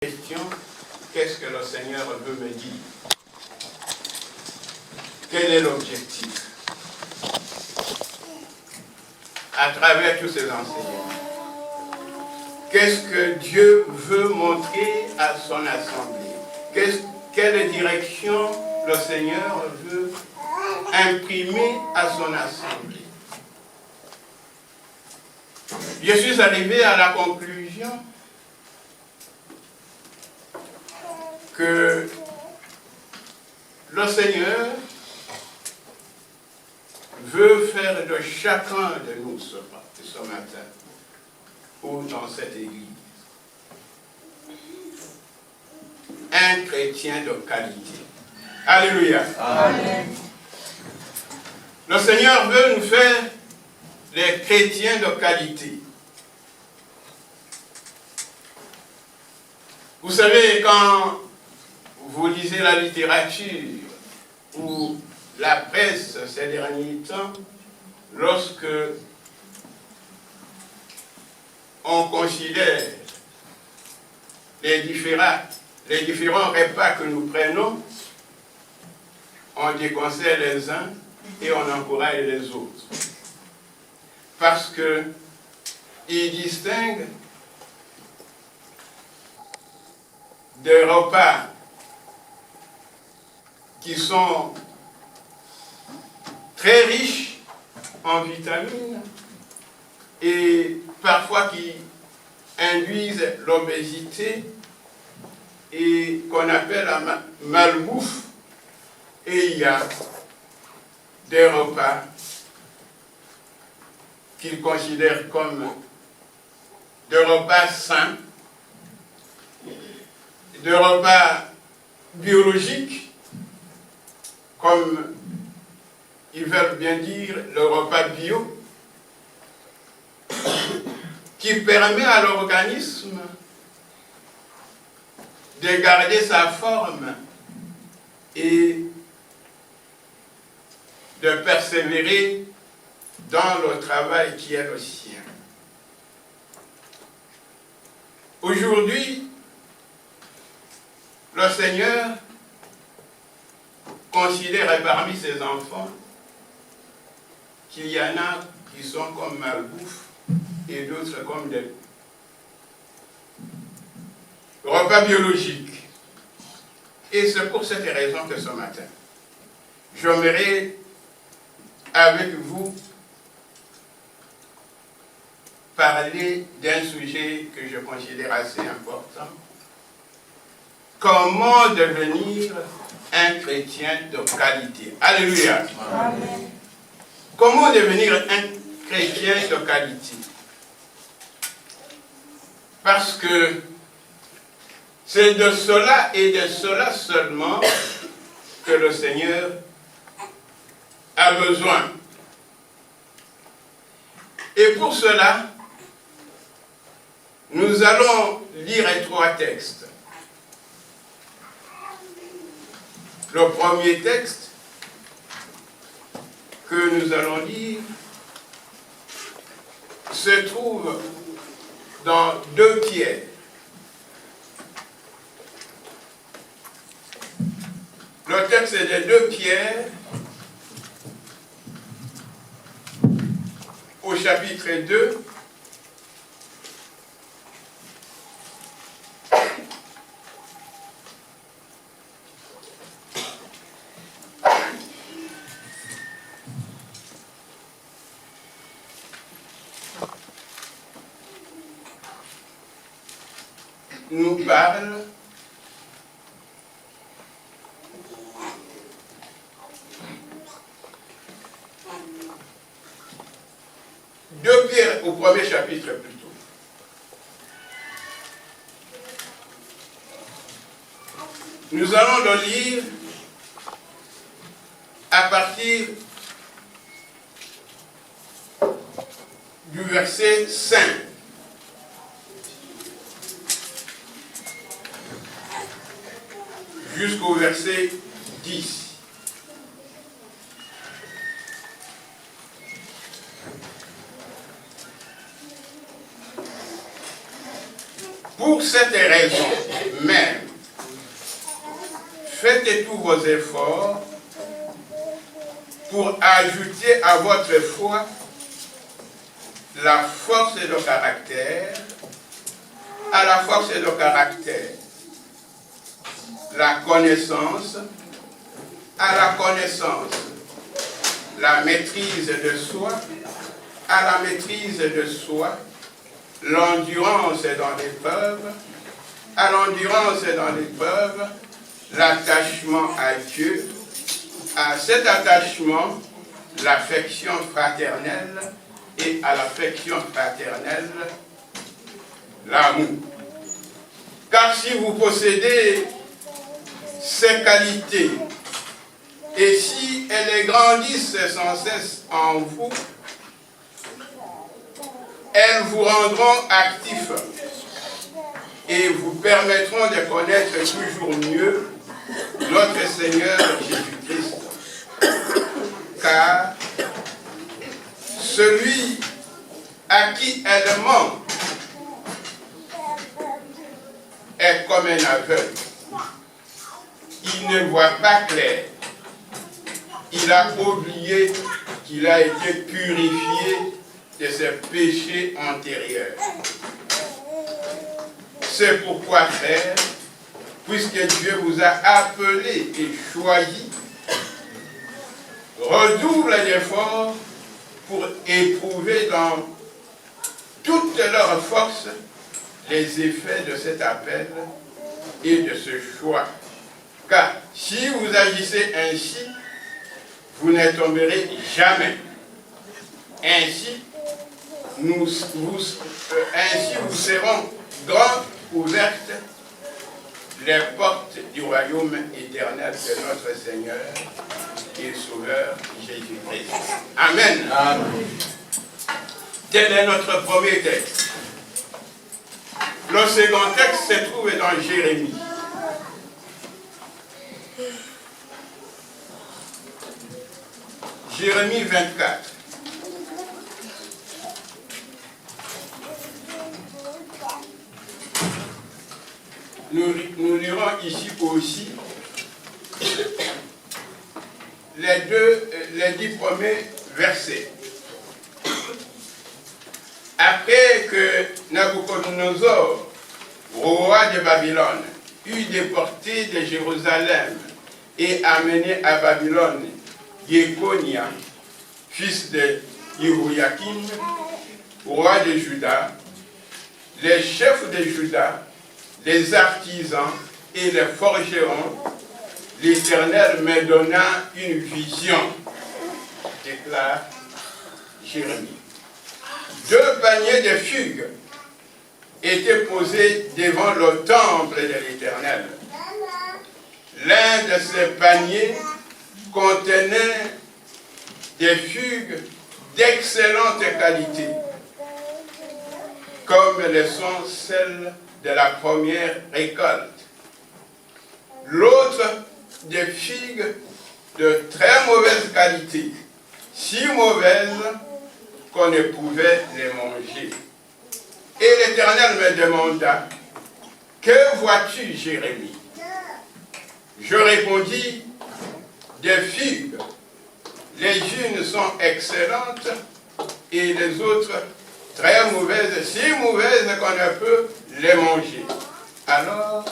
Question, qu'est-ce que le Seigneur veut me dire? Quel est l'objectif? À travers tous ces enseignements, qu'est-ce que Dieu veut montrer à son assemblée? Quelle direction le Seigneur veut imprimer à son assemblée? Je suis arrivé à la conclusion que le Seigneur veut faire de chacun de nous ce matin ou dans cette église un chrétien de qualité. Alléluia. Amen. Le Seigneur veut nous faire des chrétiens de qualité. Vous savez, quand vous lisez la littérature ou la presse ces derniers temps, lorsque on considère les différents repas que nous prenons, on déconseille les uns et on encourage les autres. Parce qu'ils distinguent des repas qui sont très riches en vitamines et parfois qui induisent l'obésité et qu'on appelle la malbouffe. Et il y a des repas qu'ils considèrent comme des repas sains, des repas biologiques, comme ils veulent bien dire le repas bio, qui permet à l'organisme de garder sa forme et de persévérer dans le travail qui est le sien. Aujourd'hui, le Seigneur considère parmi ses enfants qu'il y en a qui sont comme malbouffe et d'autres comme des repas biologiques. Et c'est pour cette raison que ce matin, j'aimerais avec vous parler d'un sujet que je considère assez important. Comment devenir un chrétien de qualité? Alléluia. Amen. Comment devenir un chrétien de qualité? Parce que c'est de cela et de cela seulement que le Seigneur a besoin. Et pour cela, nous allons lire trois textes. Le premier texte que nous allons lire se trouve dans 2 Pierre. Le texte est de 2 Pierre au chapitre 2. Nous parle de Pierre au premier chapitre plutôt. Nous allons le lire à partir du verset 5. Jusqu'au verset 10. Pour cette raison, mettez tous vos efforts pour ajouter à votre foi la force et le caractère, à la force et le caractère, la connaissance, à la connaissance, la maîtrise de soi, à la maîtrise de soi, l'endurance dans l'épreuve, à l'endurance dans l'épreuve, l'attachement à Dieu, à cet attachement, l'affection fraternelle, et à l'affection fraternelle, l'amour. Car si vous possédez ces qualités, et si elles grandissent sans cesse en vous, elles vous rendront actifs et vous permettront de connaître toujours mieux notre Seigneur Jésus-Christ. Car celui à qui elle ment est comme un aveugle. Il ne voit pas clair. Il a oublié qu'il a été purifié de ses péchés antérieurs. C'est pourquoi, frère, puisque Dieu vous a appelé et choisi, redouble d'efforts pour éprouver dans toute leur force les effets de cet appel et de ce choix. Car si vous agissez ainsi, vous ne tomberez jamais. Ainsi, vous seront grandes ouvertes les portes du royaume éternel de notre Seigneur et Sauveur Jésus-Christ. Amen. Amen. Tel est notre premier texte. Le second texte se trouve dans Jérémie. Jérémie 24. Nous lirons ici aussi les 10 premiers versets. Après que Nabuchodonosor, roi de Babylone, eut déporté de Jérusalem et amené à Babylone Jéconia, fils de Jehoiakim, roi de Juda, les chefs de Juda, les artisans et les forgerons, l'Éternel me donna une vision, déclare Jérémie. 2 paniers de figues étaient posés devant le temple de l'Éternel. L'un de ces paniers contenait des figues d'excellente qualité, comme le sont celles de la première récolte. L'autre, des figues de très mauvaise qualité, si mauvaises qu'on ne pouvait les manger. Et l'Éternel me demanda, « Que vois-tu, Jérémie ?» Je répondis, « Des figues. Les unes sont excellentes et les autres très mauvaises, si mauvaises qu'on ne peut les manger. » Alors,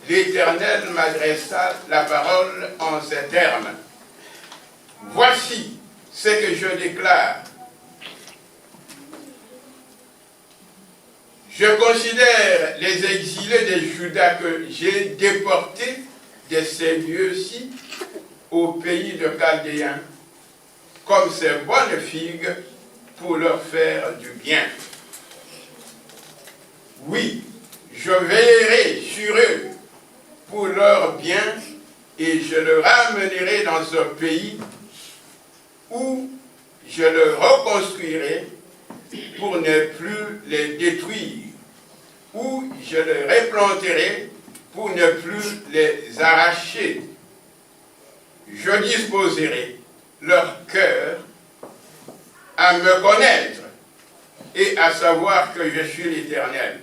l'Éternel m'adressa la parole en ces termes. « Voici ce que je déclare. Je considère les exilés de Juda que j'ai déportés de ces lieux-ci au pays de Chaldéens comme ces bonnes figues pour leur faire du bien. Oui, je veillerai sur eux pour leur bien et je le ramènerai dans ce pays où je le reconstruirai pour ne plus les détruire, où je les replanterai pour ne plus les arracher. Je disposerai leur cœur à me connaître et à savoir que je suis l'Éternel.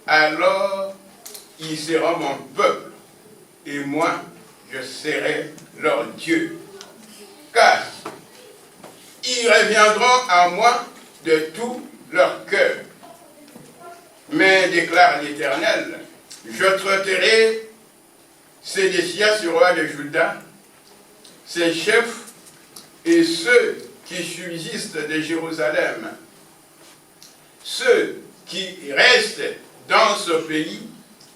Alors, ils seront mon peuple, et moi, je serai leur Dieu. Car ils reviendront à moi de tout leur cœur. Mais, déclare l'Éternel, je traiterai Sédécias, roi de Juda, ses chefs et ceux qui subsistent de Jérusalem, ceux qui restent dans ce pays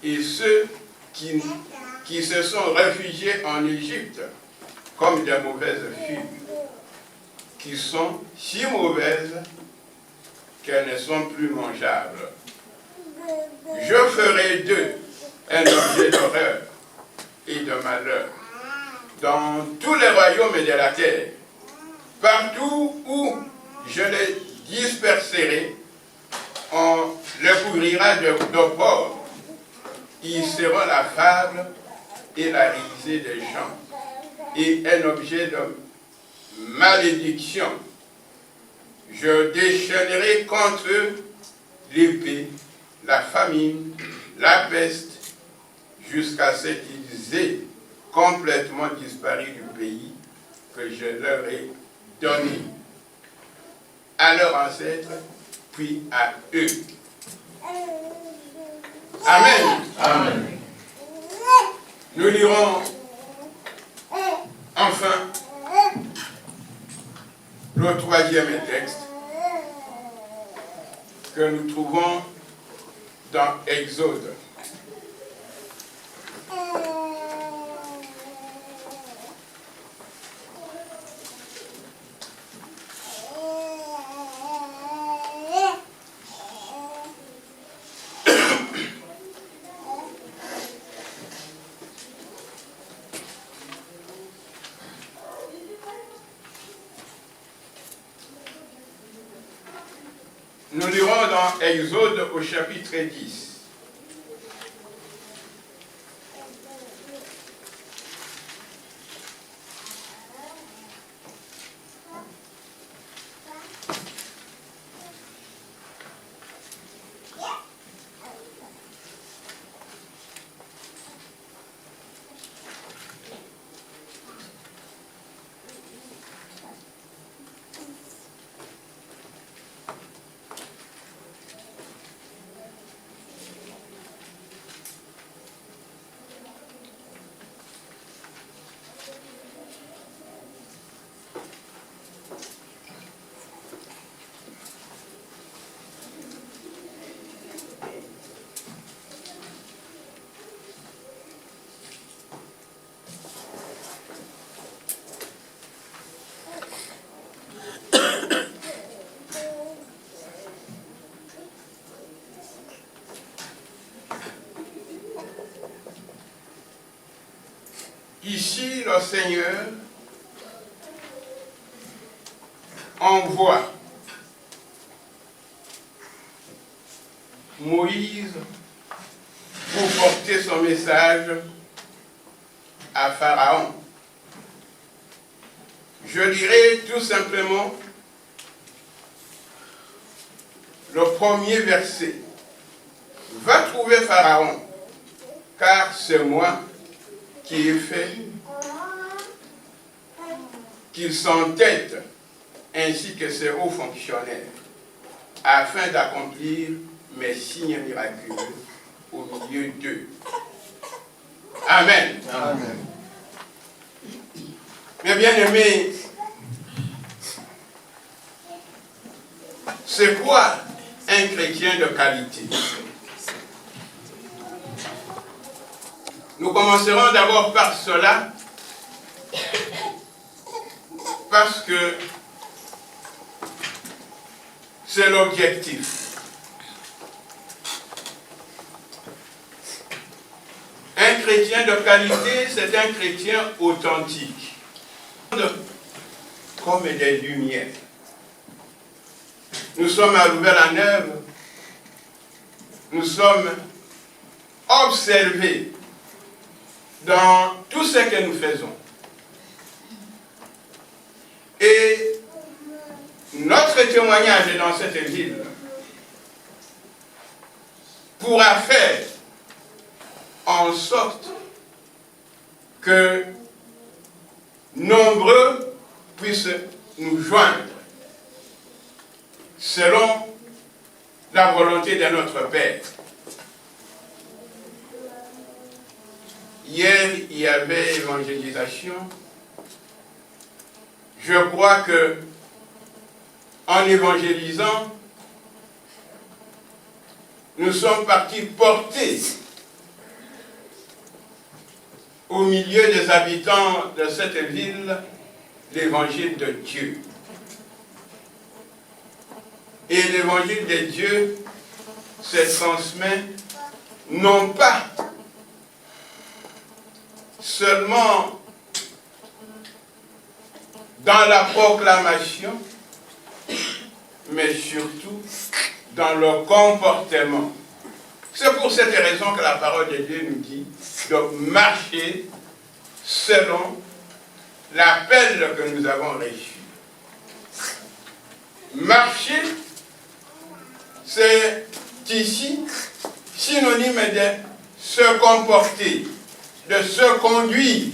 et ceux qui se sont réfugiés en Égypte comme de mauvaises figues, qui sont si mauvaises qu'elles ne sont plus mangeables. Je ferai d'eux un objet d'horreur et de malheur dans tous les royaumes de la terre. Partout où je les disperserai, on les couvrira d'opprobre. Ils seront la fable et la risée des gens, et un objet de malédiction. Je déchaînerai contre eux l'épée, la famine, la peste, jusqu'à ce qu'ils aient complètement disparu du pays que je leur ai donné à leurs ancêtres, puis à eux. Amen. Amen. Nous lirons enfin le 3e texte que nous trouvons dans Exode. Nous lirons dans Exode au chapitre 10. Ici, le Seigneur envoie Moïse pour porter son message à Pharaon. Je dirais tout simplement le premier verset. Va trouver Pharaon, car c'est moi qui ai fait qu'il s'entête, ainsi que ses hauts fonctionnaires, afin d'accomplir mes signes miraculeux au milieu d'eux. Amen. Amen. Mes bien-aimés, c'est quoi un chrétien de qualité? Nous commencerons d'abord par cela, parce que c'est l'objectif. Un chrétien de qualité, c'est un chrétien authentique, comme des lumières. Nous sommes à Louvain-la-Neuve, nous sommes observés dans tout ce que nous faisons. Et notre témoignage dans cette ville pourra faire en sorte que nombreux puissent nous joindre selon la volonté de notre Père. Hier, il y avait évangélisation. Je crois que en évangélisant, nous sommes partis porter au milieu des habitants de cette ville l'évangile de Dieu. Et l'évangile de Dieu se transmet non pas seulement dans la proclamation, mais surtout dans le comportement. C'est pour cette raison que la parole de Dieu nous dit de marcher selon l'appel que nous avons reçu. Marcher, c'est ici synonyme de se comporter, de se conduire.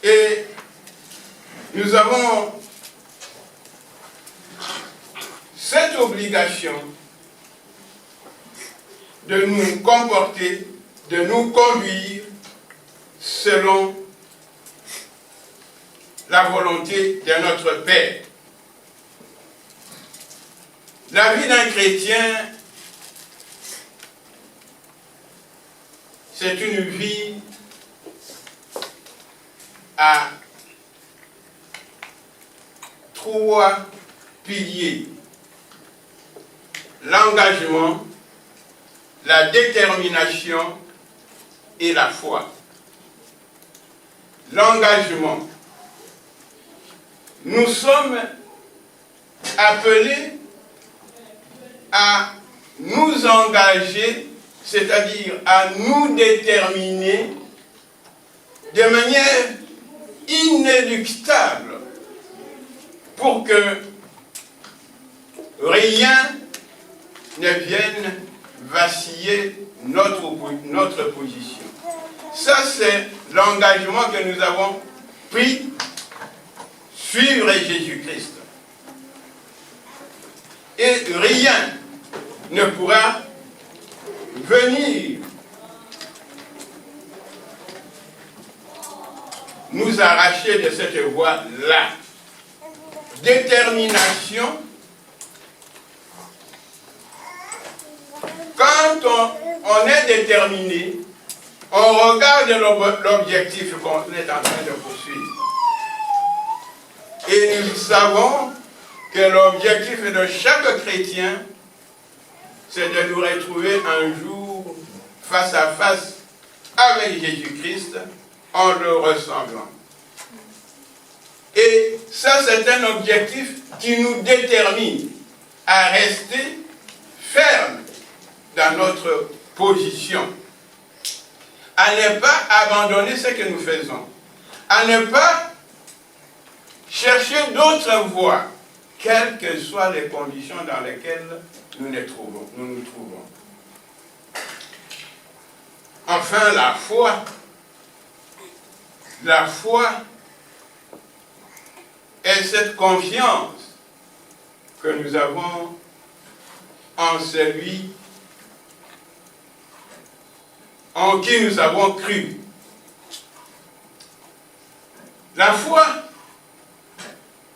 Et nous avons cette obligation de nous comporter, de nous conduire selon la volonté de notre Père. La vie d'un chrétien, c'est une vie à 3 piliers. L'engagement, la détermination et la foi. L'engagement. Nous sommes appelés à nous engager, c'est-à-dire à nous déterminer de manière inéluctable pour que rien ne vienne vaciller notre position. Ça, c'est l'engagement que nous avons pris, suivre Jésus-Christ. Et rien ne pourra venir nous arracher de cette voie-là. Détermination. Quand on est déterminé, on regarde l'objectif qu'on est en train de poursuivre. Et nous savons que l'objectif de chaque chrétien, c'est de nous retrouver un jour face à face avec Jésus-Christ en le ressemblant. Et ça, c'est un objectif qui nous détermine à rester fermes dans notre position, à ne pas abandonner ce que nous faisons, à ne pas chercher d'autres voies, quelles que soient les conditions dans lesquelles nous nous trouvons. Enfin, la foi. La foi est cette confiance que nous avons en celui en qui nous avons cru. La foi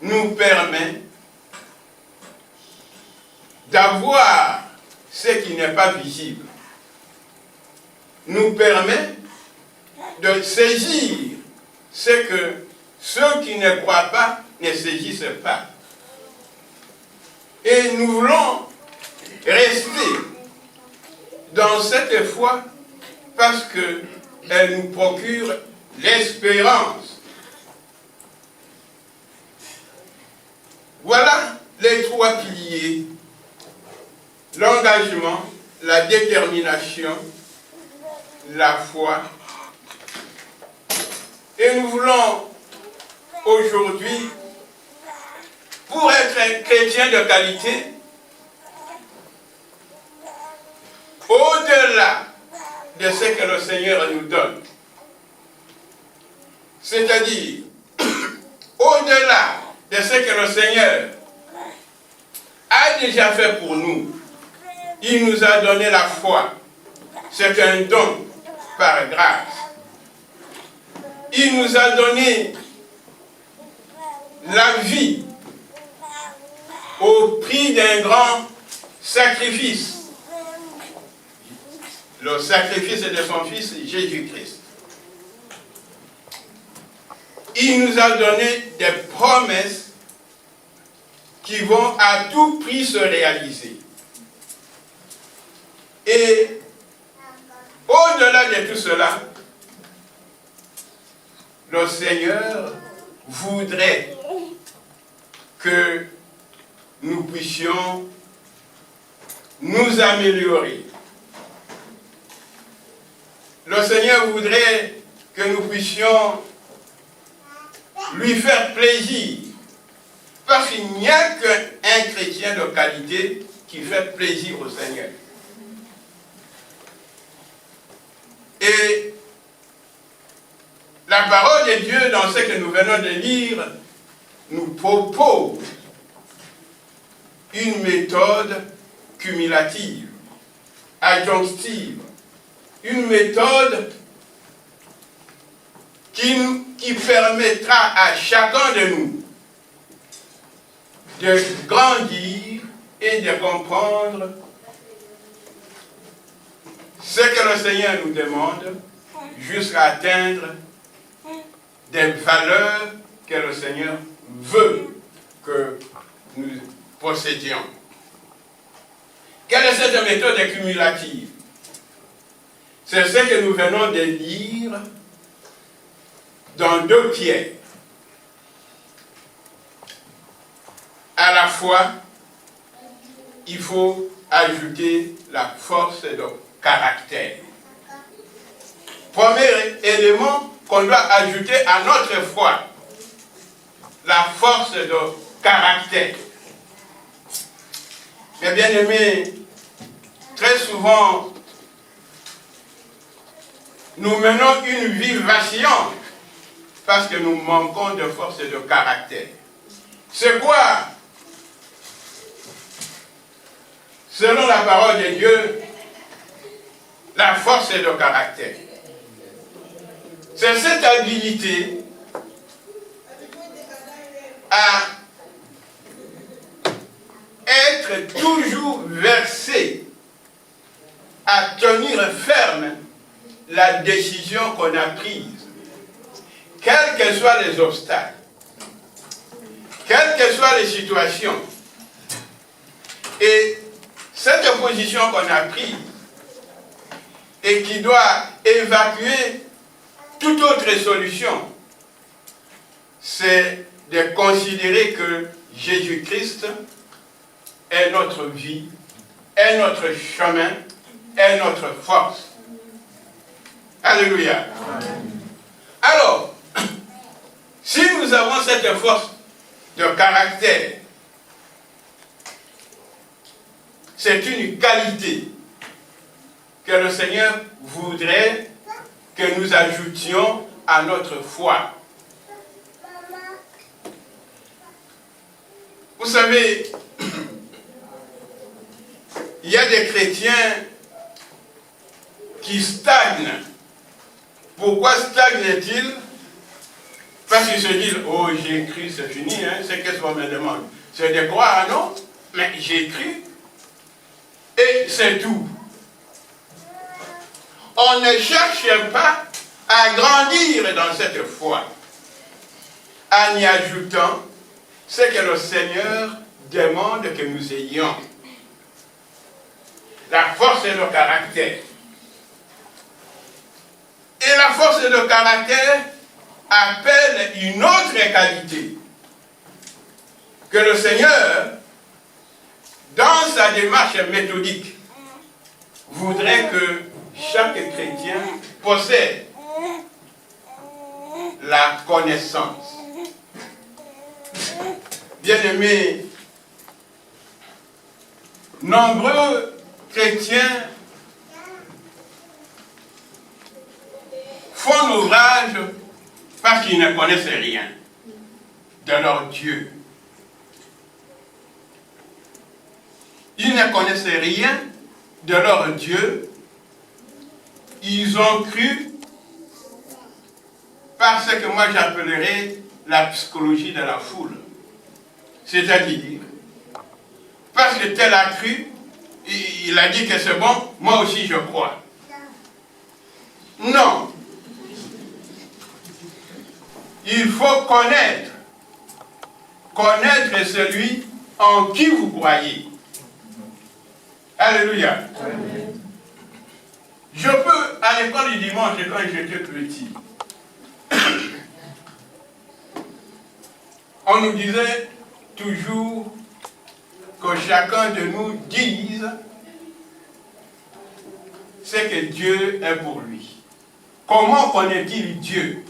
nous permet d'avoir ce qui n'est pas visible, nous permet de saisir ce que ceux qui ne croient pas ne saisissent pas. Et nous voulons rester dans cette foi parce qu'elle nous procure l'espérance. Voilà les 3 piliers: l'engagement, la détermination, la foi. Et nous voulons aujourd'hui, pour être un chrétien de qualité, au-delà de ce que le Seigneur nous donne, C'est-à-dire, au-delà de ce que le Seigneur a déjà fait pour nous, il nous a donné la foi. C'est un don par grâce. Il nous a donné la vie au prix d'un grand sacrifice. Le sacrifice de son Fils Jésus-Christ. Il nous a donné des promesses qui vont à tout prix se réaliser. Et au-delà de tout cela, le Seigneur voudrait que nous puissions nous améliorer. Le Seigneur voudrait que nous puissions lui faire plaisir. Parce qu'il n'y a qu'un chrétien de qualité qui fait plaisir au Seigneur. Et la parole de Dieu, dans ce que nous venons de lire, nous propose une méthode cumulative, adjonctive, une méthode qui permettra à chacun de nous de grandir et de comprendre ce que le Seigneur nous demande jusqu'à atteindre des valeurs que le Seigneur veut que nous possédions. Quelle est cette méthode cumulative? C'est ce que nous venons de lire dans 2 Pierre. À la fois, il faut ajouter la force de caractère. Premier élément qu'on doit ajouter à notre foi, la force de caractère. Mes bien-aimés, très souvent, nous menons une vie vacillante parce que nous manquons de force de caractère. C'est quoi, selon la parole de Dieu, la force de caractère? C'est cette habilité à être toujours versé, à tenir ferme la décision qu'on a prise, quels que soient les obstacles, quelles que soient les situations. Et cette position qu'on a prise et qui doit évacuer toute autre solution, c'est de considérer que Jésus-Christ est notre vie, est notre chemin, est notre force. Alléluia. Amen. Alors, si nous avons cette force de caractère, c'est une qualité que le Seigneur voudrait que nous ajoutions à notre foi. Vous savez, il y a des chrétiens qui stagnent. Pourquoi stagnent-ils? Parce qu'ils se disent, oh, j'ai écrit, c'est fini, hein, c'est qu'est-ce qu'on me demande? C'est de croire, non? Mais j'ai écrit, et c'est tout. On ne cherche pas à grandir dans cette foi, en y ajoutant ce que le Seigneur demande que nous ayons. La force de nos caractères. Et la force de nos caractères appelle une autre qualité que le Seigneur, dans sa démarche méthodique, voudrait que chaque chrétien possède: la connaissance. Bien-aimés, nombreux chrétiens font l'ouvrage parce qui ne connaissaient rien de leur Dieu. Ils ne connaissaient rien de leur Dieu. Ils ont cru par ce que moi j'appellerais la psychologie de la foule. C'est-à-dire, parce que tel a cru, il a dit que c'est bon, moi aussi je crois. Non. Il faut connaître. Connaître celui en qui vous croyez. Alléluia. Amen. Je peux, à l'école du dimanche, quand j'étais petit, on nous disait toujours que chacun de nous dise ce que Dieu est pour lui. Comment connaît-il Dieu?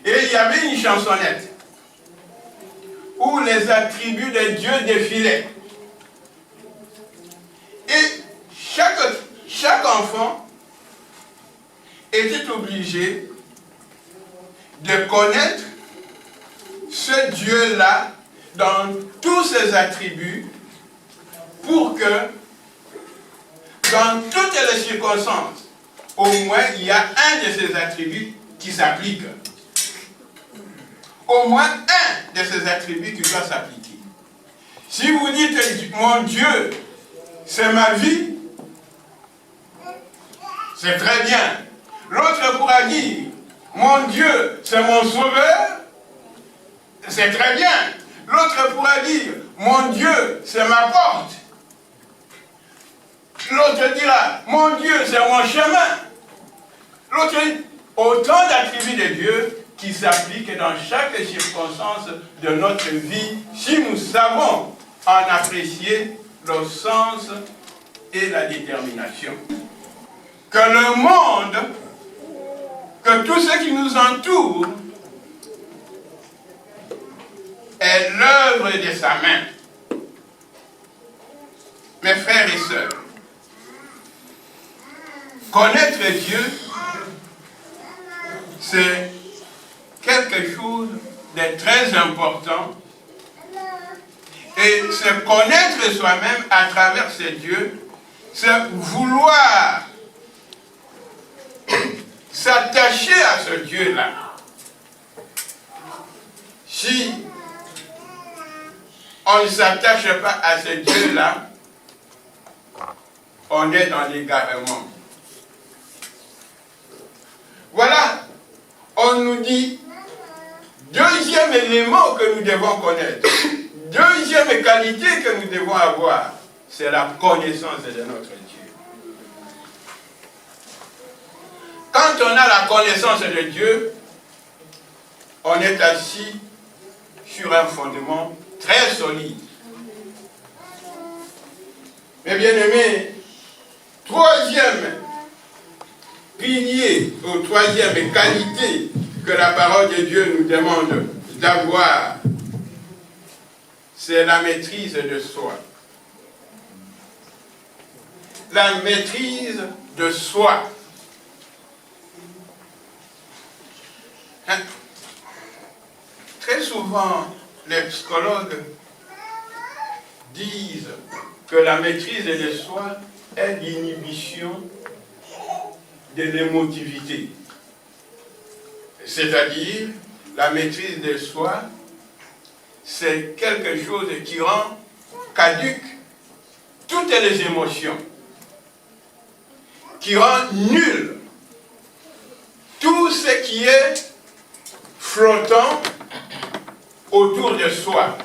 Et il y avait une chansonnette où les attributs de Dieu défilaient. Et chaque enfant était obligé de connaître ce Dieu-là dans tous ses attributs pour que dans toutes les circonstances, au moins il y a un de ces attributs qui s'applique. Au moins un de ces attributs qui doit s'appliquer. Si vous dites, mon Dieu, c'est ma vie, c'est très bien. L'autre pourra dire, mon Dieu, c'est mon sauveur, c'est très bien. L'autre pourra dire, mon Dieu, c'est ma porte. L'autre dira, mon Dieu, c'est mon chemin. L'autre, autant d'attributs de Dieu qui s'appliquent dans chaque circonstance de notre vie, si nous savons en apprécier le sens et la détermination. Que le monde, que tout ce qui nous entoure est l'œuvre de sa main. Mes frères et sœurs, connaître Dieu, c'est quelque chose de très important. Et se connaître soi-même à travers ce Dieu, c'est vouloir s'attacher à ce Dieu-là. Si on ne s'attache pas à ce Dieu-là, on est dans l'égarement. Voilà, on nous dit, deuxième élément que nous devons connaître, deuxième qualité que nous devons avoir, c'est la connaissance de notre Dieu. Quand on a la connaissance de Dieu, on est assis sur un fondement très solide. Mes bien-aimés, troisième pilier, ou troisième qualité que la parole de Dieu nous demande d'avoir, c'est la maîtrise de soi. La maîtrise de soi. Hein? Très souvent, les psychologues disent que la maîtrise de soi est l'inhibition de l'émotivité. C'est-à-dire, la maîtrise de soi, c'est quelque chose qui rend caduque toutes les émotions, qui rend nul tout ce qui est flottant autour de soi.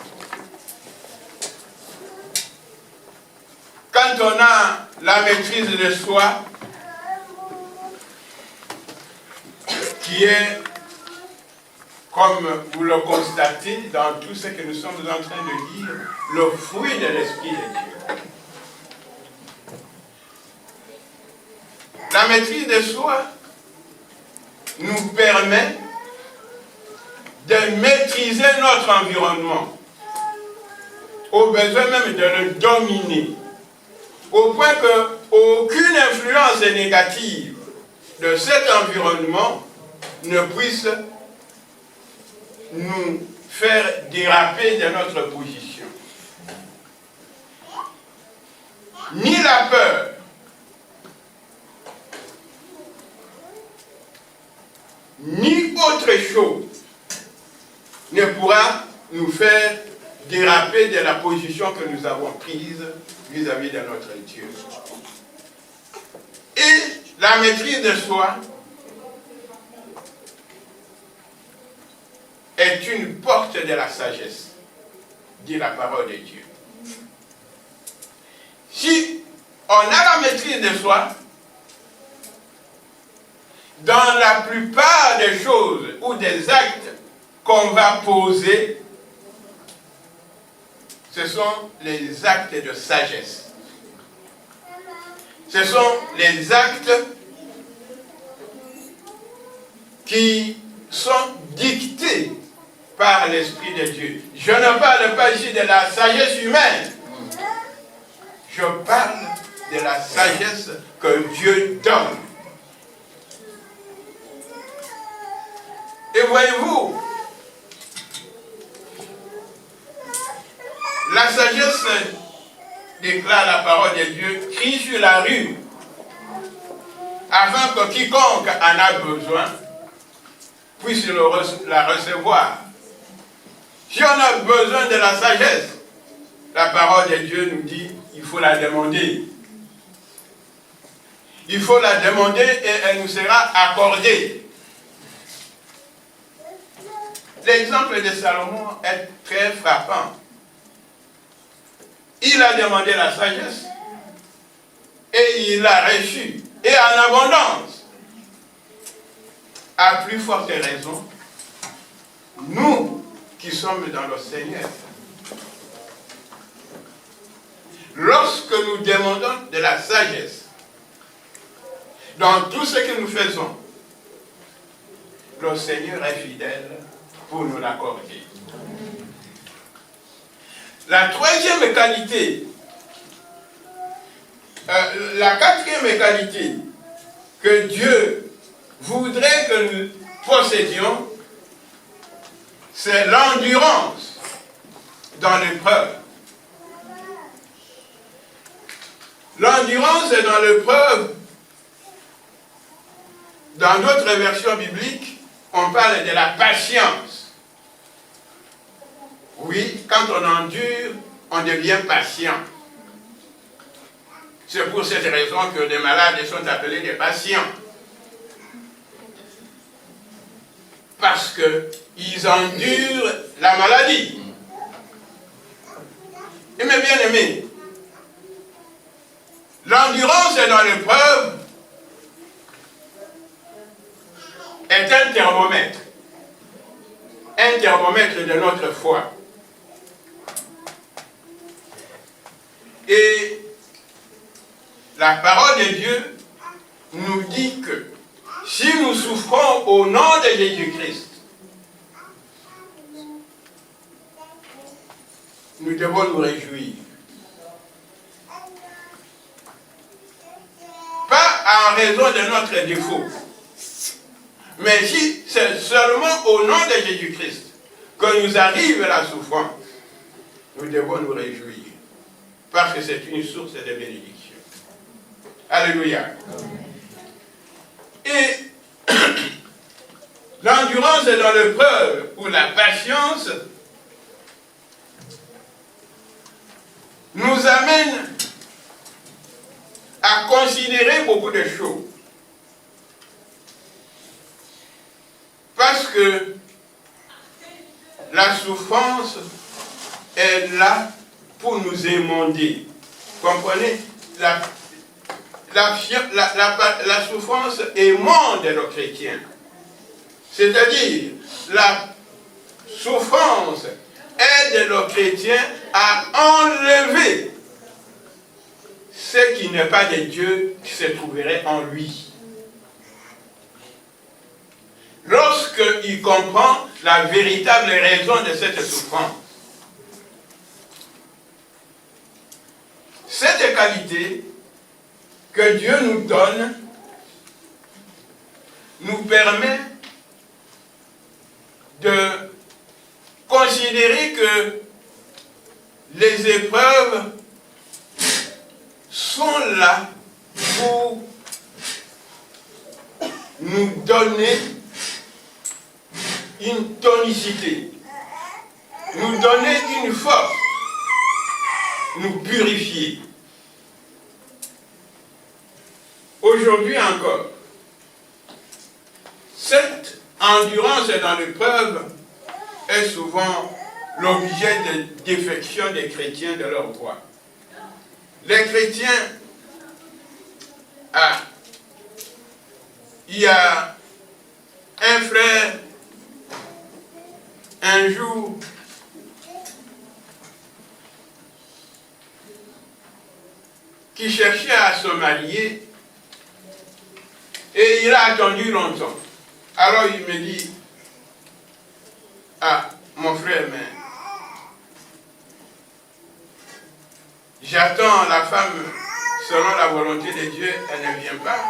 Quand on a la maîtrise de soi, qui est, comme vous le constatez dans tout ce que nous sommes en train de dire, le fruit de l'Esprit de Dieu. La maîtrise de soi nous permet de maîtriser notre environnement, au besoin même de le dominer, au point qu'aucune influence négative de cet environnement ne puisse nous faire déraper de notre position. Ni la peur, ni autre chose ne pourra nous faire déraper de la position que nous avons prise vis-à-vis de notre Dieu. Et la maîtrise de soi est une porte de la sagesse, dit la parole de Dieu. Si on a la maîtrise de soi, dans la plupart des choses ou des actes qu'on va poser, ce sont les actes de sagesse. Ce sont les actes qui sont dictés par l'Esprit de Dieu. Je ne parle pas ici de la sagesse humaine. Je parle de la sagesse que Dieu donne. Et voyez-vous, la sagesse, déclare la parole de Dieu, crie sur la rue, afin que quiconque en a besoin puisse la recevoir. Si on a besoin de la sagesse, la parole de Dieu nous dit, il faut la demander. Il faut la demander et elle nous sera accordée. L'exemple de Salomon est très frappant. Il a demandé la sagesse et il l'a reçue, et en abondance. À plus forte raison, nous qui sommes dans le Seigneur, lorsque nous demandons de la sagesse dans tout ce que nous faisons, le Seigneur est fidèle pour nous l'accorder. La troisième qualité, la quatrième qualité que Dieu voudrait que nous possédions, c'est l'endurance dans l'épreuve. L'endurance dans l'épreuve, dans d'autres versions bibliques, on parle de la patience. Oui, quand on endure, on devient patient. C'est pour cette raison que les malades sont appelés des patients. Parce qu'ils endurent la maladie. Et mes bien-aimés, l'endurance dans l'épreuve est un thermomètre de notre foi. Et la parole de Dieu nous dit que si nous souffrons au nom de Jésus-Christ, nous devons nous réjouir. Pas en raison de notre défaut, mais si c'est seulement au nom de Jésus-Christ que nous arrive la souffrance, nous devons nous réjouir. Parce que c'est une source de bénédiction. Alléluia. Et l'endurance dans l'épreuve ou la patience nous amène à considérer beaucoup de choses. Parce que la souffrance est là pour nous émonder. Comprenez? La souffrance émonde le chrétien. C'est-à-dire, la souffrance aide le chrétien à enlever ce qui n'est pas de Dieu qui se trouverait en lui. Lorsqu'il comprend la véritable raison de cette souffrance. Cette qualité que Dieu nous donne nous permet de considérer que les épreuves sont là pour nous donner une tonicité, nous donner une force, nous purifier. Aujourd'hui encore, cette endurance dans l'épreuve est souvent l'objet de défection des chrétiens de leur foi. Les chrétiens, il y a un frère, un jour, qui cherchait à se marier et il a attendu longtemps. Alors il me dit, ah, mon frère, mais j'attends la femme selon la volonté de Dieu, elle ne vient pas.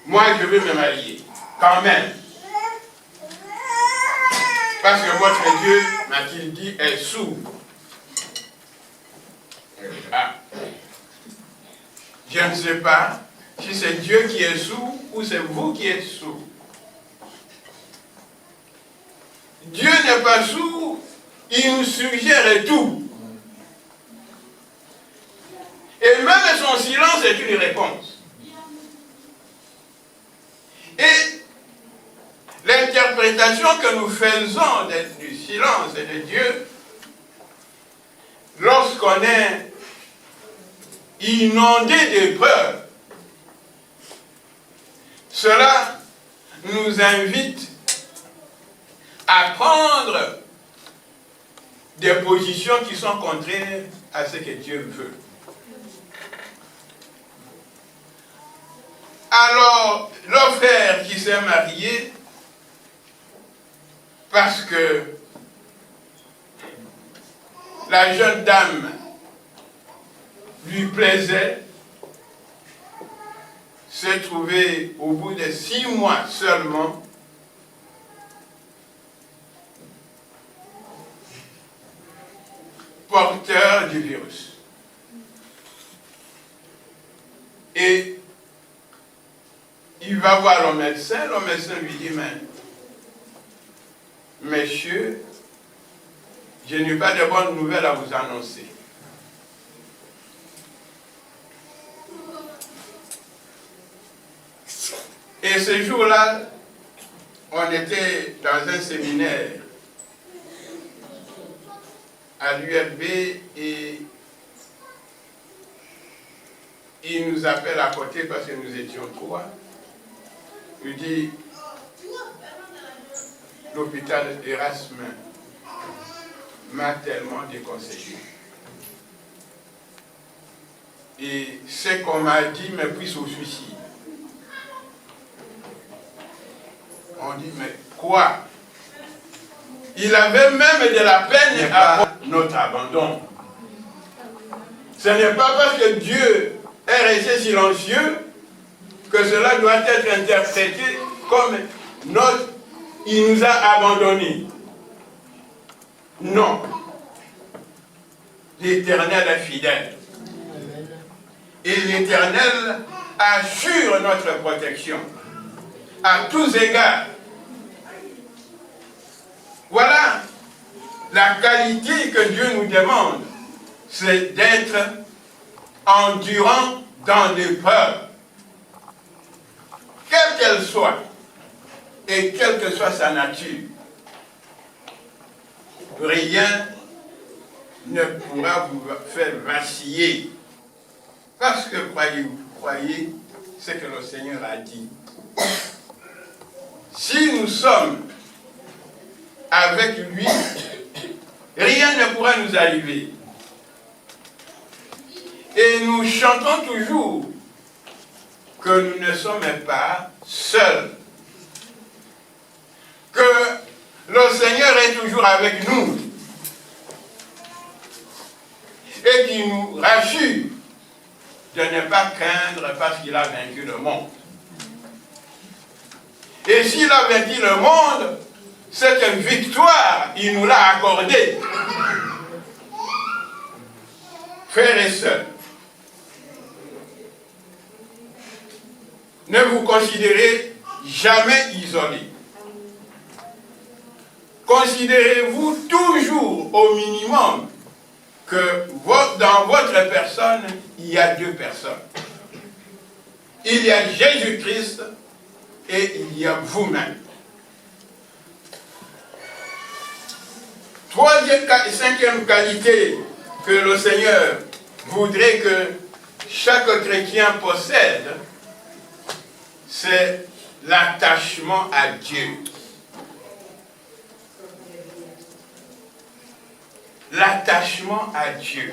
Moi, je veux me marier, quand même. Parce que votre Dieu, m'a-t-il dit, est sourd. Ah. Je ne sais pas si c'est Dieu qui est sourd ou c'est vous qui êtes sourd. Dieu n'est pas sourd, il nous suggère tout. Et même son silence est une réponse. Et l'interprétation que nous faisons du silence de Dieu, lorsqu'on est inondé d'épreuves, cela nous invite à prendre des positions qui sont contraires à ce que Dieu veut. Alors, le frère qui s'est marié, parce que la jeune dame lui plaisait, s'est trouvé au bout de 6 mois seulement porteur du virus. Et il va voir le médecin lui dit, mais monsieur, je n'ai pas de bonnes nouvelles à vous annoncer. Et ce jour-là, on était dans un séminaire à l'ULB et il nous appelle à côté parce que nous étions 3. Il dit, l'hôpital Erasme m'a tellement déconseillé. Et ce qu'on m'a dit me pousse au suicide. On dit, mais quoi? Il avait même de la peine à notre abandon. Ce n'est pas parce que Dieu est resté silencieux que cela doit être interprété comme il nous a abandonnés. Non. L'Éternel est fidèle. Et l'Éternel assure notre protection à tous égards. Voilà la qualité que Dieu nous demande, c'est d'être endurant dans l'épreuve, quelle qu'elle soit, et quelle que soit sa nature. Rien ne pourra vous faire vaciller, parce que croyez ce que le Seigneur a dit. Si nous sommes avec lui, rien ne pourra nous arriver. Et nous chantons toujours que nous ne sommes pas seuls, que le Seigneur est toujours avec nous et qui nous rassure de ne pas craindre parce qu'il a vaincu le monde. Et s'il a vaincu le monde, cette victoire, il nous l'a accordée. Frères et sœurs, ne vous considérez jamais isolés. Considérez-vous toujours au minimum que dans votre personne, il y a deux personnes. Il y a Jésus-Christ et il y a vous-même. Cinquième qualité que le Seigneur voudrait que chaque chrétien possède, c'est l'attachement à Dieu. L'attachement à Dieu.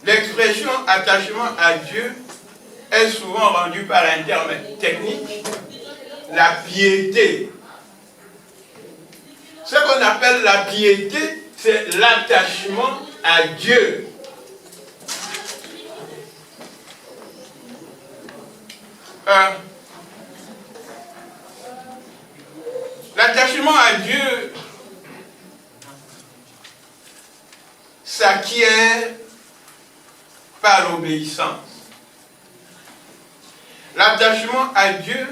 L'expression attachement à Dieu est souvent rendue par un terme technique, la piété. Ce qu'on appelle la piété, c'est l'attachement à Dieu. L'attachement à Dieu s'acquiert par l'obéissance. L'attachement à Dieu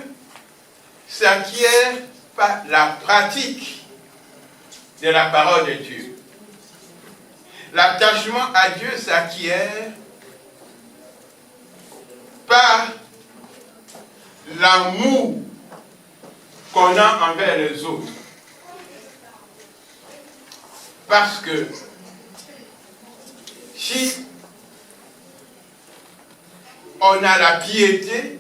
s'acquiert par la pratique de la parole de Dieu. L'attachement à Dieu s'acquiert par l'amour qu'on a envers les autres. Parce que si on a la piété,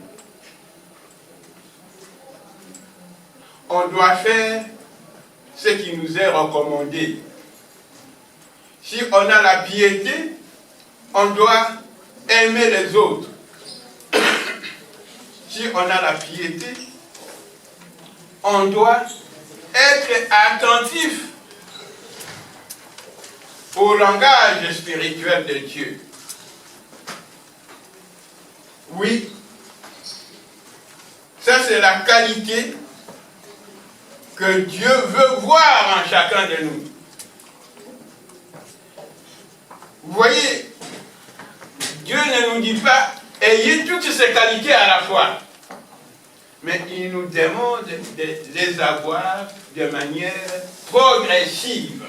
on doit faire ce qui nous est recommandé. Si on a la piété, on doit aimer les autres. Si on a la piété, on doit être attentif au langage spirituel de Dieu. Oui, ça c'est la qualité que Dieu veut voir en chacun de nous. Vous voyez, Dieu ne nous dit pas ayez toutes ces qualités à la fois, mais il nous demande de les avoir de manière progressive.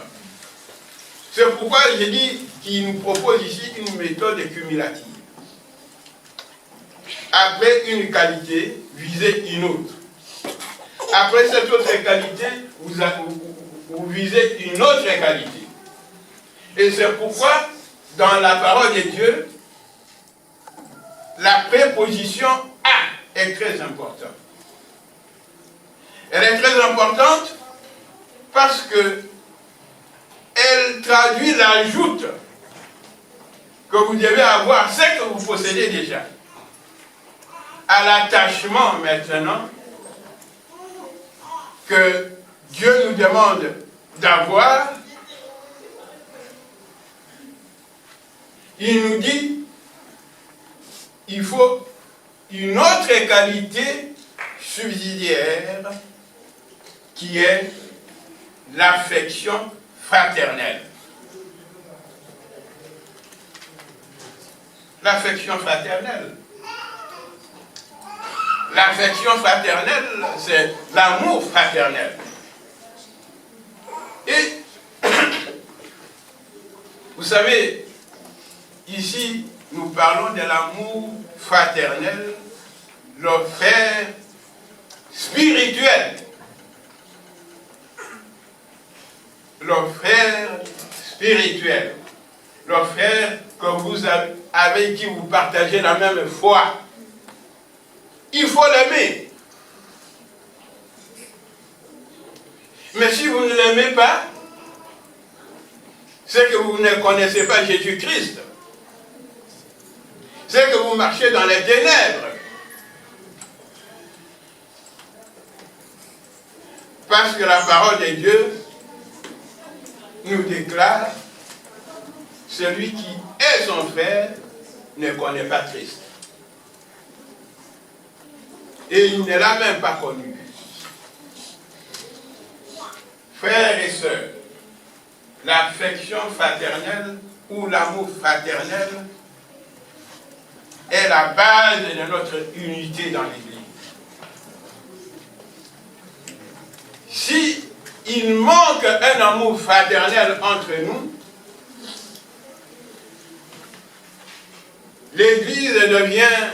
C'est pourquoi j'ai dit qu'il nous propose ici une méthode cumulative. Après une qualité, visez une autre. Après cette autre qualité, vous visez une autre qualité. Et c'est pourquoi, dans la parole de Dieu, la préposition « à » est très importante. Elle est très importante parce que elle traduit l'ajout que vous devez avoir, ce que vous possédez déjà, à l'attachement maintenant que Dieu nous demande d'avoir. Il nous dit il faut une autre qualité subsidiaire qui est l'affection fraternelle. L'affection fraternelle. L'affection fraternelle, c'est l'amour fraternel. Et, vous savez, ici, nous parlons de l'amour fraternel, le frère spirituel. Le frère spirituel. Le frère que vous avez, avec qui vous partagez la même foi. Il faut l'aimer. Mais si vous ne l'aimez pas, c'est que vous ne connaissez pas Jésus-Christ. C'est que vous marchez dans les ténèbres. Parce que la parole de Dieu nous déclare celui qui est son frère ne connaît pas Christ. et il ne l'a même pas connu. Frères et sœurs, l'affection fraternelle ou l'amour fraternel est la base de notre unité dans l'Église. Si il manque un amour fraternel entre nous, l'Église devient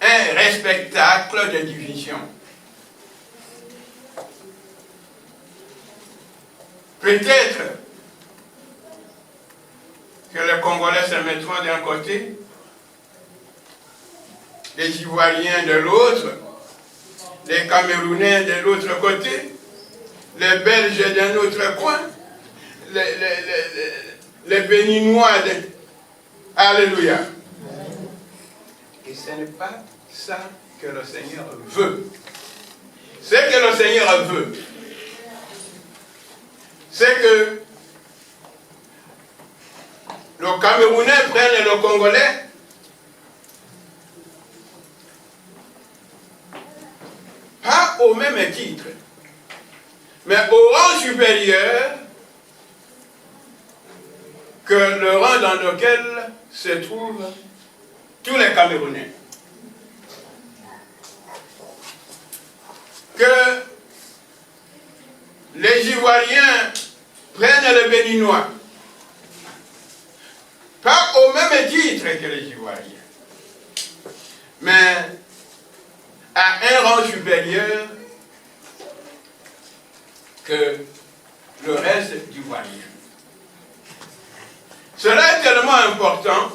un réceptacle de division. Peut-être que les Congolais se mettront d'un côté, les Ivoiriens de l'autre, les Camerounais de l'autre côté, les Belges d'un autre coin, les Béninois de... Alléluia. Et ce n'est pas ça que le Seigneur veut. Ce que le Seigneur veut, c'est que le Camerounais prenne le Congolais pas au même titre, mais au rang supérieur que le rang dans lequel se trouvent tous les Camerounais. Que les Ivoiriens prennent le Béninois, pas au même titre que les Ivoiriens, mais à un rang supérieur que le reste d'Ivoiriens. Cela est tellement important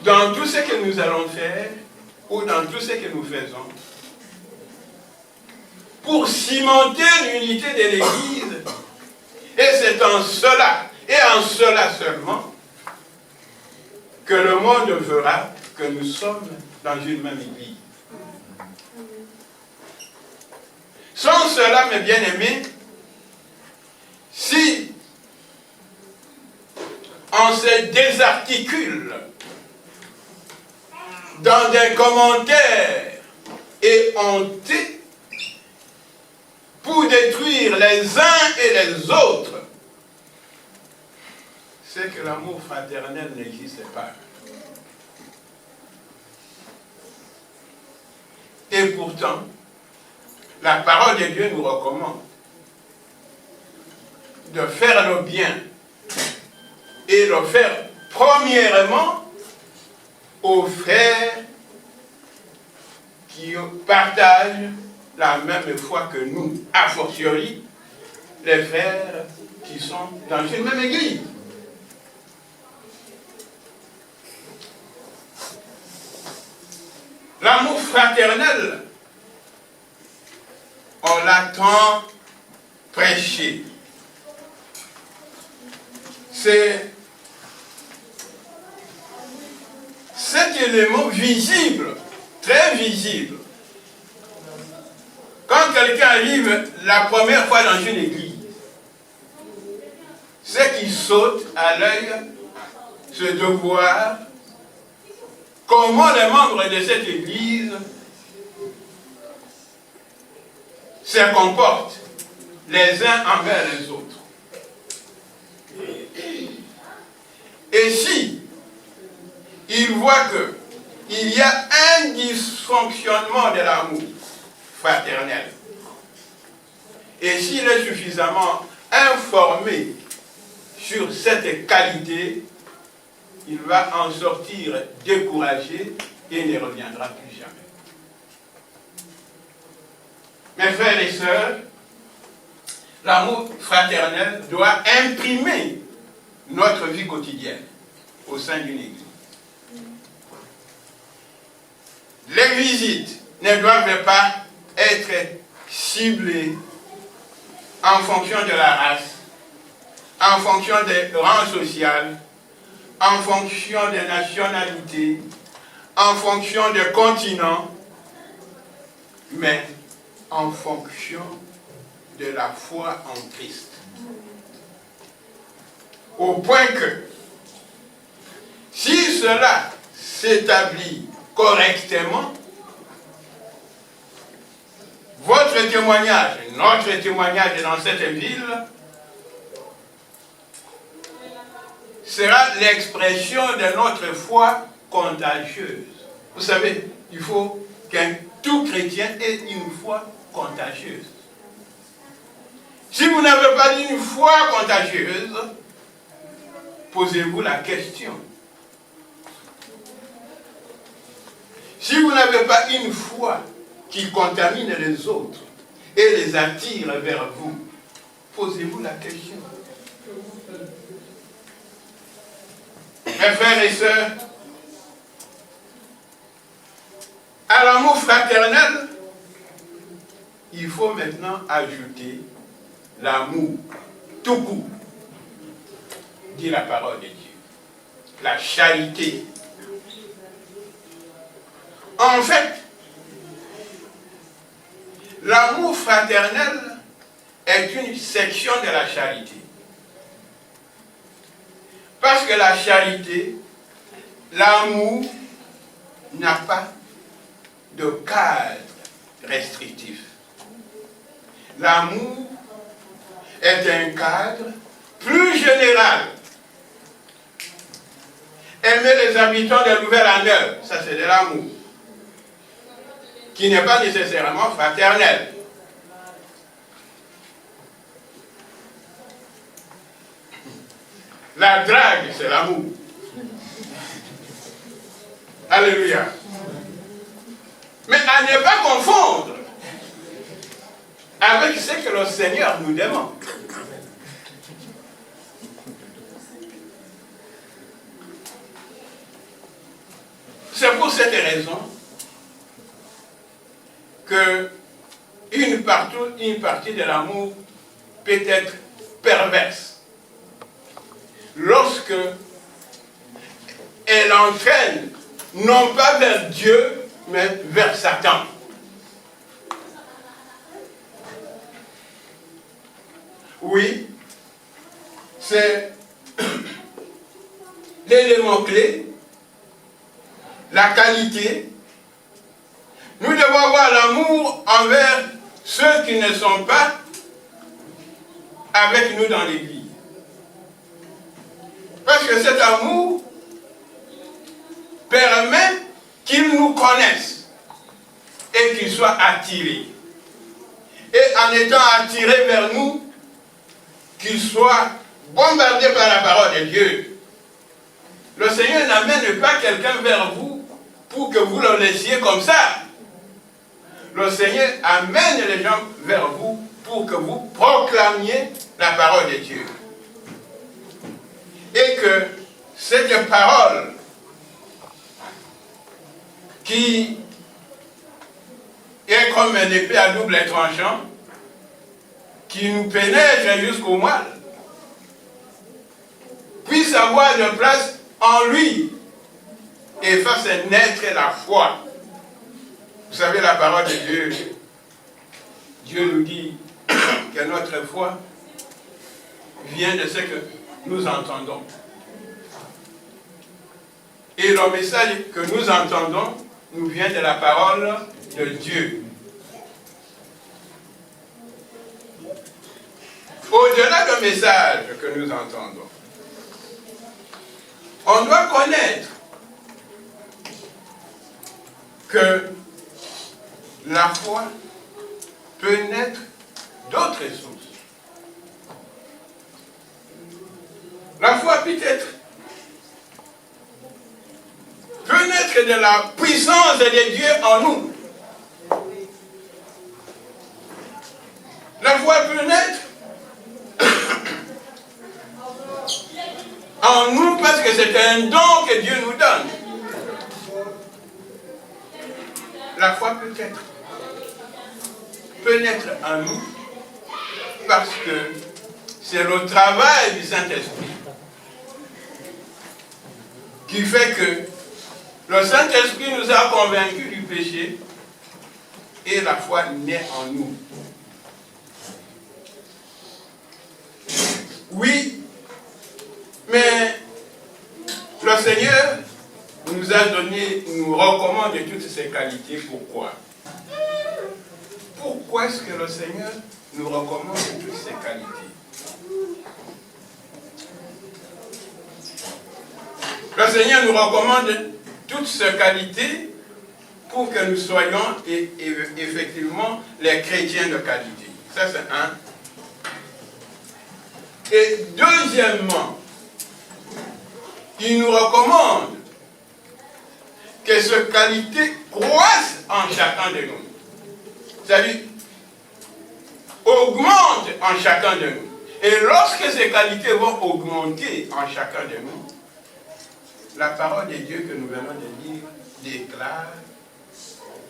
dans tout ce que nous allons faire ou dans tout ce que nous faisons pour cimenter l'unité de l'Église. Et c'est en cela, et en cela seulement, que le monde verra que nous sommes dans une même Église. Sans cela, mes bien-aimés, si on se désarticule dans des commentaires et on tait pour détruire les uns et les autres, c'est que l'amour fraternel n'existe pas. Et pourtant, la parole de Dieu nous recommande de faire le bien et le faire premièrement aux frères qui partagent la même foi que nous, a fortiori les frères qui sont dans une même église. L'amour fraternel, on l'a tant prêché. C'est cet élément visible, très visible. Quand quelqu'un arrive la première fois dans une église, ce qui saute à l'œil, c'est de voir comment les membres de cette église se comportent les uns envers les autres. Et si il voit qu'il y a un dysfonctionnement de l'amour fraternel, et s'il est suffisamment informé sur cette qualité, il va en sortir découragé et ne reviendra plus jamais. Mes frères et sœurs, l'amour fraternel doit imprimer notre vie quotidienne au sein d'une église. Les visites ne doivent pas être ciblées en fonction de la race, en fonction des rangs sociaux, en fonction des nationalités, en fonction des continents, mais en fonction de la foi en Christ. Au point que, si cela s'établit correctement, votre témoignage, notre témoignage dans cette ville, sera l'expression de notre foi contagieuse. Vous savez, il faut qu'un tout chrétien ait une foi contagieuse. Si vous n'avez pas une foi contagieuse, posez-vous la question. Si vous n'avez pas une foi qui contamine les autres et les attire vers vous, posez-vous la question. Mes frères et sœurs, à l'amour fraternel, il faut maintenant ajouter l'amour tout court, dit la parole de Dieu. La charité. En fait, l'amour fraternel est une section de la charité. Parce que la charité, l'amour n'a pas de cadre restrictif. L'amour est un cadre plus général. Aimer les habitants de Louvain-la-Neuve, ça c'est de l'amour, qui n'est pas nécessairement fraternel. La drague, c'est l'amour. Alléluia. Mais à ne pas confondre avec ce que le Seigneur nous demande. C'est pour cette raison que une partie de l'amour peut être perverse. Lorsque elle entraîne non pas vers Dieu, mais vers Satan. Oui, c'est l'élément clé, la qualité. Nous devons avoir l'amour envers ceux qui ne sont pas avec nous dans l'Église. Parce que cet amour permet qu'ils nous connaissent et qu'ils soient attirés. Et en étant attirés vers nous, qu'ils soient bombardés par la parole de Dieu. Le Seigneur n'amène pas quelqu'un vers vous pour que vous le laissiez comme ça. Le Seigneur amène les gens vers vous pour que vous proclamiez la parole de Dieu. Et que cette parole qui est comme une épée à double tranchant, qui nous pénètre jusqu'au mal, puisse avoir de place en lui et fasse naître la foi. Vous savez, la parole de Dieu, Dieu nous dit que notre foi vient de ce que nous entendons. Et le message que nous entendons nous vient de la parole de Dieu. Au-delà du message que nous entendons, on doit connaître que la foi peut naître d'autres sources. La foi peut naître de la puissance de Dieu en nous. La foi peut naître en nous parce que c'est un don que Dieu nous donne. La foi peut naître en nous parce que c'est le travail du Saint-Esprit qui fait que le Saint-Esprit nous a convaincus du péché et la foi naît en nous. Oui, mais le Seigneur nous recommande toutes ces qualités. Pourquoi? Pourquoi est-ce que le Seigneur nous recommande toutes ces qualités? Le Seigneur nous recommande toutes ces qualités pour que nous soyons effectivement les chrétiens de qualité. Ça, c'est un. Et deuxièmement, il nous recommande que ces qualités croissent en chacun de nous. C'est-à-dire, augmentent en chacun de nous. Et lorsque ces qualités vont augmenter en chacun de nous, la parole de Dieu que nous venons de lire déclare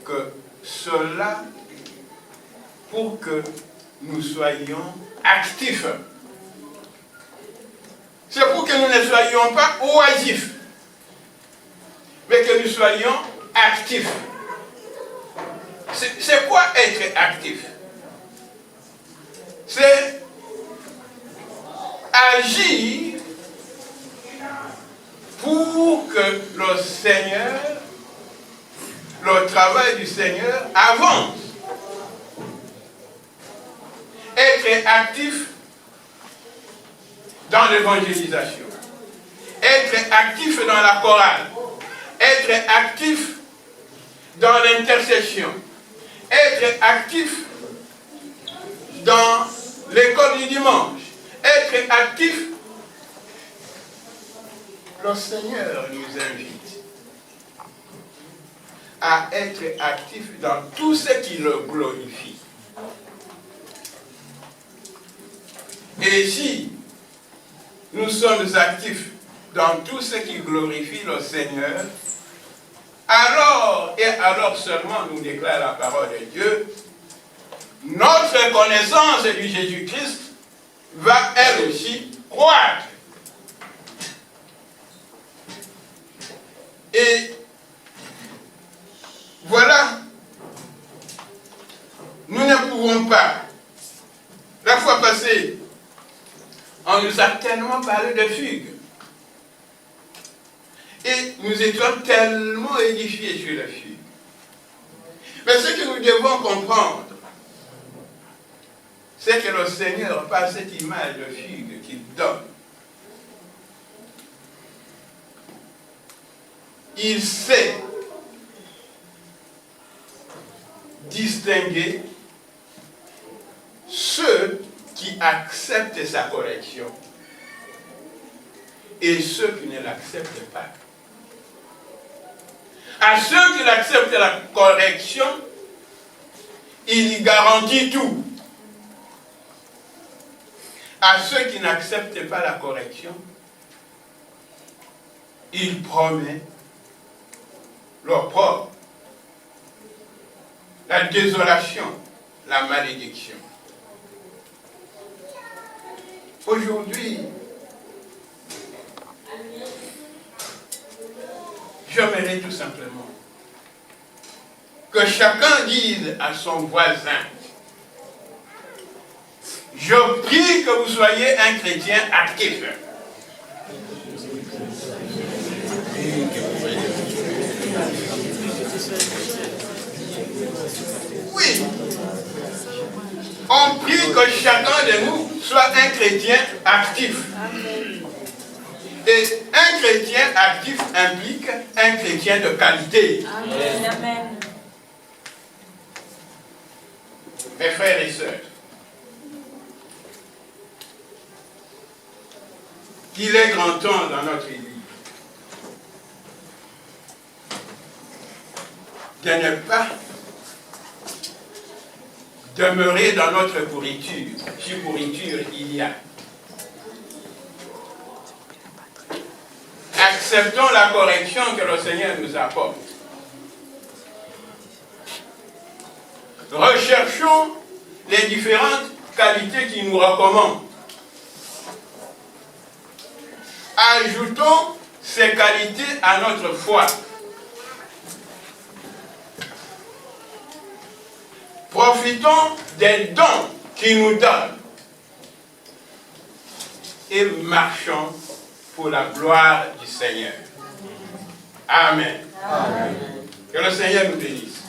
que cela, pour que nous soyons actifs. C'est pour que nous ne soyons pas oisifs, mais que nous soyons actifs. C'est quoi être actif? C'est agir pour que le Seigneur, le travail du Seigneur avance. Être actif dans l'évangélisation, être actif dans la chorale, être actif dans l'intercession, être actif dans l'école du dimanche, être actif. Le Seigneur nous invite à être actif dans tout ce qui le glorifie. Et si nous sommes actifs dans tout ce qui glorifie le Seigneur, alors, et alors seulement, nous déclare la parole de Dieu, notre connaissance du Jésus-Christ va elle aussi croître. Et voilà, nous ne pouvons pas. La fois passée, on nous a tellement parlé de fugue. Et nous étions tellement édifiés sur la fugue. Mais ce que nous devons comprendre, c'est que le Seigneur, par cette image de fugue qu'il donne, il sait distinguer ceux qui acceptent sa correction et ceux qui ne l'acceptent pas. À ceux qui acceptent la correction, il y garantit tout. À ceux qui n'acceptent pas la correction, il promet l'opprobre, la désolation, la malédiction. Aujourd'hui, j'aimerais tout simplement que chacun dise à son voisin, je prie que vous soyez un chrétien actif. Oui, on prie que chacun de nous soit un chrétien actif. Et un chrétien actif implique un chrétien de qualité. Amen. Mes frères et sœurs, il est grand temps dans notre Église de ne pas demeurer dans notre pourriture, si pourriture il y a. Acceptons la correction que le Seigneur nous apporte. Recherchons les différentes qualités qu'il nous recommande. Ajoutons ces qualités à notre foi. Profitons des dons qu'il nous donne et marchons pour la gloire du Seigneur. Amen. Amen. Que le Seigneur nous bénisse.